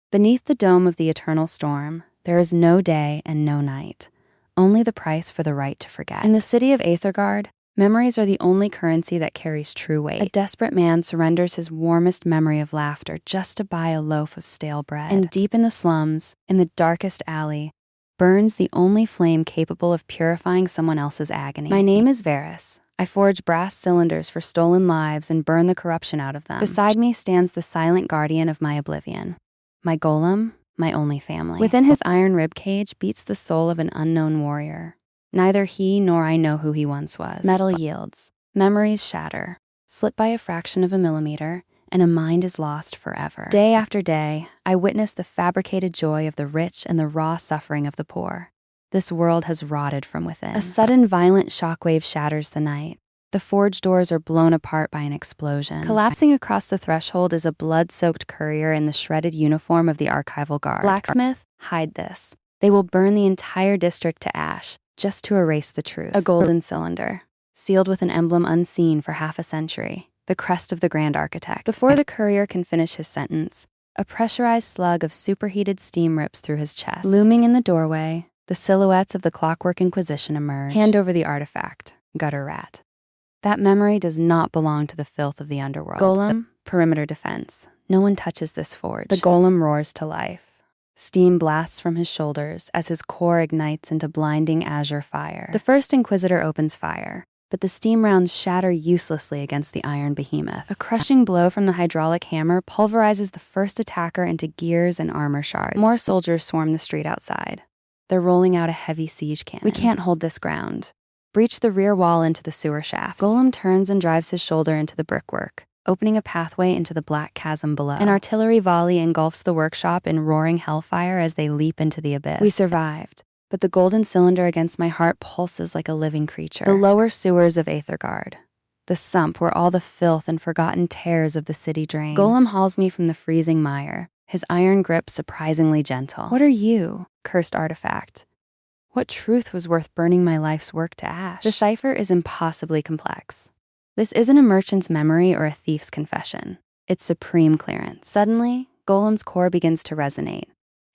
Beneath the dome of the eternal storm, there is no day and no night, only the price for the right to forget. In the city of Aethergard, memories are the only currency that carries true weight. A desperate man surrenders his warmest memory of laughter just to buy a loaf of stale bread. And deep in the slums, in the darkest alley, burns the only flame capable of purifying someone else's agony. My name is Varys. I forge brass cylinders for stolen lives and burn the corruption out of them. Beside me stands the silent guardian of my oblivion. My golem, my only family. Within his iron ribcage beats the soul of an unknown warrior. Neither he nor I know who he once was. Metal yields, memories shatter, slip by a fraction of a millimeter, and a mind is lost forever. Day after day, I witness the fabricated joy of the rich and the raw suffering of the poor. This world has rotted from within. A sudden violent shockwave shatters the night. The forge doors are blown apart by an explosion. Collapsing across the threshold is a blood-soaked courier in the shredded uniform of the archival guard. Blacksmith, hide this. They will burn the entire district to ash, just to erase the truth. A golden cylinder, sealed with an emblem unseen for half a century, the crest of the Grand Architect. Before the courier can finish his sentence, a pressurized slug of superheated steam rips through his chest. Looming in the doorway, the silhouettes of the Clockwork Inquisition emerge. Hand over the artifact, gutter rat. That memory does not belong to the filth of the underworld. Golem, perimeter defense. No one touches this forge. The golem roars to life. Steam blasts from his shoulders as his core ignites into blinding azure fire. The first Inquisitor opens fire, but the steam rounds shatter uselessly against the iron behemoth. A crushing blow from the hydraulic hammer pulverizes the first attacker into gears and armor shards. More soldiers swarm the street outside. They're rolling out a heavy siege cannon. We can't hold this ground. Breach the rear wall into the sewer shafts. Golem turns and drives his shoulder into the brickwork, opening a pathway into the black chasm below. An artillery volley engulfs the workshop in roaring hellfire as they leap into the abyss. We survived, but the golden cylinder against my heart pulses like a living creature. The lower sewers of Aethergard, the sump where all the filth and forgotten tears of the city drains. Golem hauls me from the freezing mire, his iron grip surprisingly gentle. What are you, cursed artifact? What truth was worth burning my life's work to ash? The cipher is impossibly complex. This isn't a merchant's memory or a thief's confession. It's supreme clearance. Suddenly, Golem's core begins to resonate,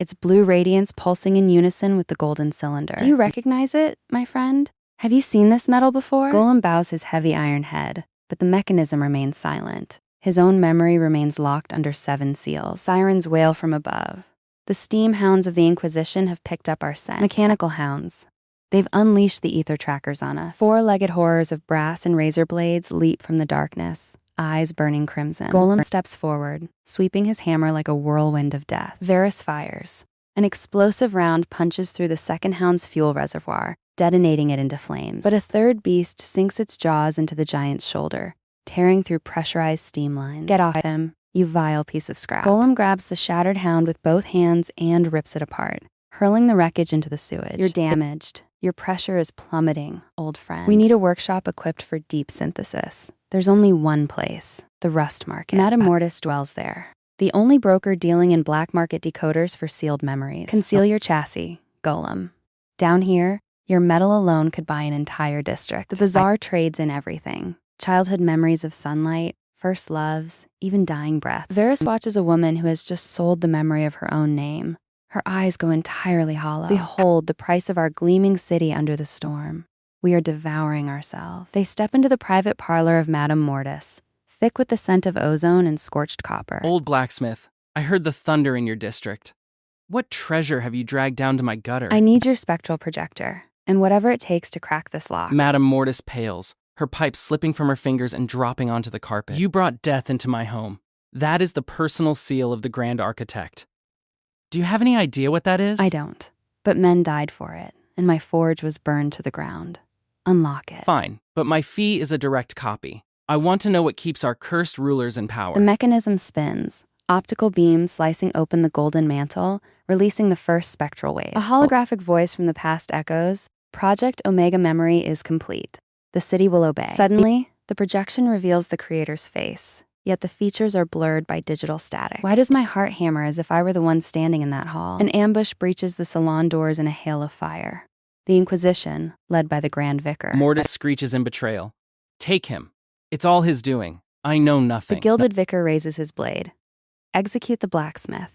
its blue radiance pulsing in unison with the golden cylinder. Do you recognize it, my friend? Have you seen this metal before? Golem bows his heavy iron head, but the mechanism remains silent. His own memory remains locked under 7 seals. Sirens wail from above. The steam hounds of the Inquisition have picked up our scent. Mechanical hounds. They've unleashed the ether trackers on us. 4-legged horrors of brass and razor blades leap from the darkness, eyes burning crimson. Golem steps forward, sweeping his hammer like a whirlwind of death. Varys fires. An explosive round punches through the second hound's fuel reservoir, detonating it into flames. But a third beast sinks its jaws into the giant's shoulder, tearing through pressurized steam lines. Get off him, you vile piece of scrap. Golem grabs the shattered hound with both hands and rips it apart, hurling the wreckage into the sewage. You're damaged. Your pressure is plummeting, old friend. We need a workshop equipped for deep synthesis. There's only one place, the Rust Market. Madame Mortis dwells there, the only broker dealing in black market decoders for sealed memories. Conceal your chassis, Golem. Down here, your metal alone could buy an entire district. The bazaar trades in everything. Childhood memories of sunlight, first loves, even dying breaths. Varys watches a woman who has just sold the memory of her own name. Her eyes go entirely hollow. Behold the price of our gleaming city under the storm. We are devouring ourselves. They step into the private parlor of Madame Mortis, thick with the scent of ozone and scorched copper. Old blacksmith, I heard the thunder in your district. What treasure have you dragged down to my gutter? I need your spectral projector, and whatever it takes to crack this lock. Madame Mortis pales, her pipe slipping from her fingers and dropping onto the carpet. You brought death into my home. That is the personal seal of the Grand Architect. Do you have any idea what that is? I don't, but men died for it, and my forge was burned to the ground. Unlock it. Fine, but my fee is a direct copy. I want to know what keeps our cursed rulers in power. The mechanism spins, optical beams slicing open the golden mantle, releasing the first spectral wave. A holographic voice from the past echoes, Project Omega memory is complete. The city will obey. Suddenly, the projection reveals the creator's face, yet the features are blurred by digital static. Why does my heart hammer as if I were the one standing in that hall? An ambush breaches the salon doors in a hail of fire. The Inquisition, led by the Grand Vicar. Mortis screeches in betrayal. Take him. It's all his doing. I know nothing. The gilded vicar raises his blade. Execute the blacksmith.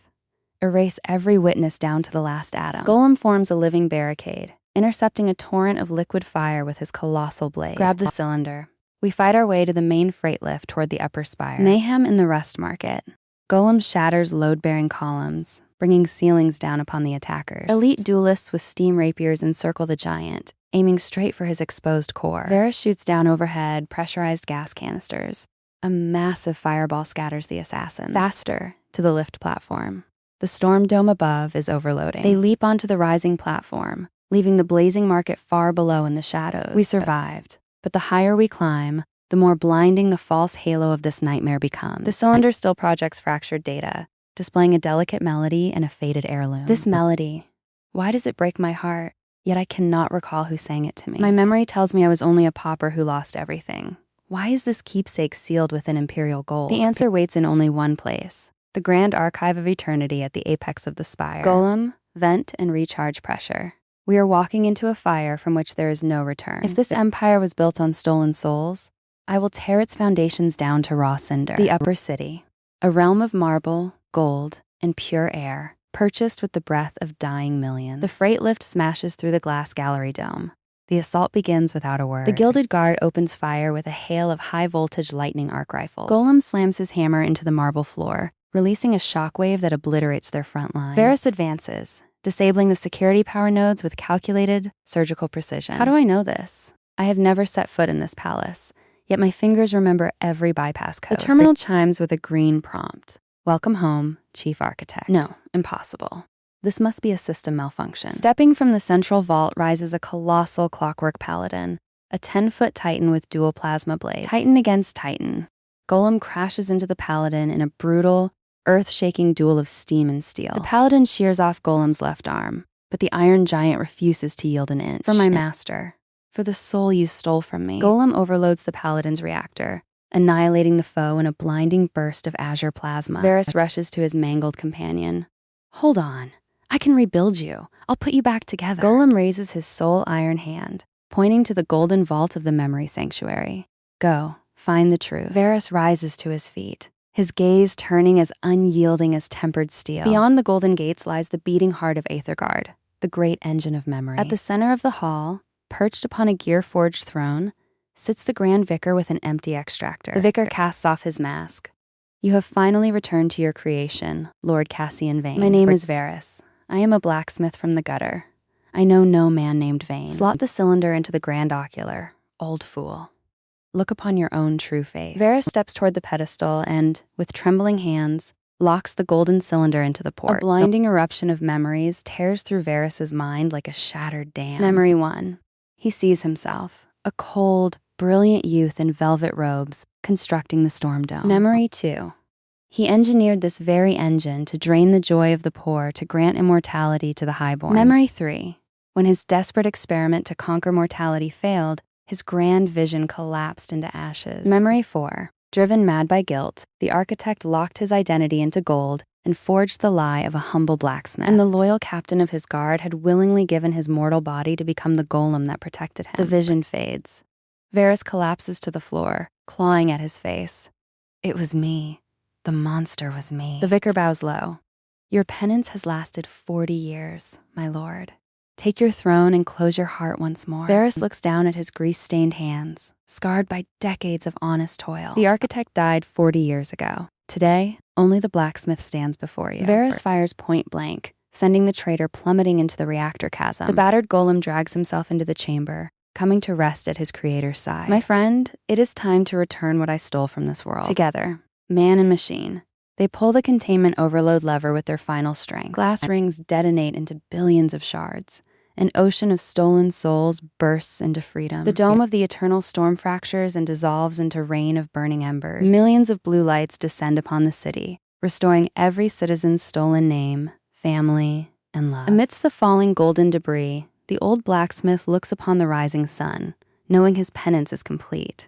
erase every witness down to the last atom. Golem forms a living barricade, intercepting a torrent of liquid fire with his colossal blade. Grab the cylinder. We fight our way to the main freight lift toward the upper spire. Mayhem in the rust market. Golem shatters load-bearing columns, bringing ceilings down upon the attackers. Elite duelists with steam rapiers encircle the giant, aiming straight for his exposed core. Varus shoots down overhead pressurized gas canisters. A massive fireball scatters the assassins. Faster, to the lift platform. The storm dome above is overloading. They leap onto the rising platform, leaving the blazing market far below in the shadows. We survived, but the higher we climb, the more blinding the false halo of this nightmare becomes. The cylinder still projects fractured data, displaying a delicate melody and a faded heirloom. This melody, why does it break my heart? Yet I cannot recall who sang it to me. My memory tells me I was only a pauper who lost everything. Why is this keepsake sealed within imperial gold? The answer waits in only one place, the grand archive of eternity at the apex of the spire. Golem, vent and recharge pressure. We are walking into a fire from which there is no return. If this empire was built on stolen souls, I will tear its foundations down to raw cinder. The upper city, a realm of marble, gold, and pure air, purchased with the breath of dying millions. The freight lift smashes through the glass gallery dome. The assault begins without a word. The gilded guard opens fire with a hail of high-voltage lightning arc rifles. Golem slams his hammer into the marble floor, releasing a shockwave that obliterates their front line. Varus advances, disabling the security power nodes with calculated, surgical precision. How do I know this? I have never set foot in this palace, yet my fingers remember every bypass code. The terminal chimes with a green prompt. Welcome home, Chief Architect. No, impossible. This must be a system malfunction. Stepping from the central vault rises a colossal clockwork paladin, a 10-foot titan with dual plasma blades. Titan against titan. Golem crashes into the paladin in a brutal, earth-shaking duel of steam and steel. The paladin shears off Golem's left arm, but the iron giant refuses to yield an inch. For my master, for the soul you stole from me. Golem overloads the paladin's reactor, annihilating the foe in a blinding burst of azure plasma. Varus rushes to his mangled companion. Hold on. I can rebuild you. I'll put you back together. Golem raises his soul iron hand, pointing to the golden vault of the memory sanctuary. Go, find the truth. Varus rises to his feet, his gaze turning as unyielding as tempered steel. Beyond the golden gates lies the beating heart of Aethergard, the great engine of memory. At the center of the hall, perched upon a gear-forged throne, sits the Grand Vicar with an empty extractor. The Vicar casts off his mask. You have finally returned to your creation, Lord Cassian Vane. My name is Varus. I am a blacksmith from the gutter. I know no man named Vane. Slot the cylinder into the grand ocular, old fool. Look upon your own true face. Varus steps toward the pedestal and, with trembling hands, locks the golden cylinder into the port. A blinding eruption of memories tears through Varus's mind like a shattered dam. Memory 1. He sees himself, a cold, brilliant youth in velvet robes, constructing the storm dome. Memory 2. He engineered this very engine to drain the joy of the poor to grant immortality to the highborn. Memory 3. When his desperate experiment to conquer mortality failed, his grand vision collapsed into ashes. Memory 4. Driven mad by guilt, the architect locked his identity into gold and forged the lie of a humble blacksmith. And the loyal captain of his guard had willingly given his mortal body to become the golem that protected him. The vision fades. Varus collapses to the floor, clawing at his face. It was me. The monster was me. The vicar bows low. Your penance has lasted 40 years, my lord. Take your throne and close your heart once more. Varus looks down at his grease-stained hands, scarred by decades of honest toil. The architect died 40 years ago. Today, only the blacksmith stands before you. Varus fires point blank, sending the traitor plummeting into the reactor chasm. The battered golem drags himself into the chamber, coming to rest at his creator's side. My friend, it is time to return what I stole from this world. Together, man and machine, they pull the containment overload lever with their final strength. Glass rings detonate into billions of shards. An ocean of stolen souls bursts into freedom. The dome of the eternal storm fractures and dissolves into rain of burning embers. Millions of blue lights descend upon the city, restoring every citizen's stolen name, family, and love. Amidst the falling golden debris, the old blacksmith looks upon the rising sun, knowing his penance is complete.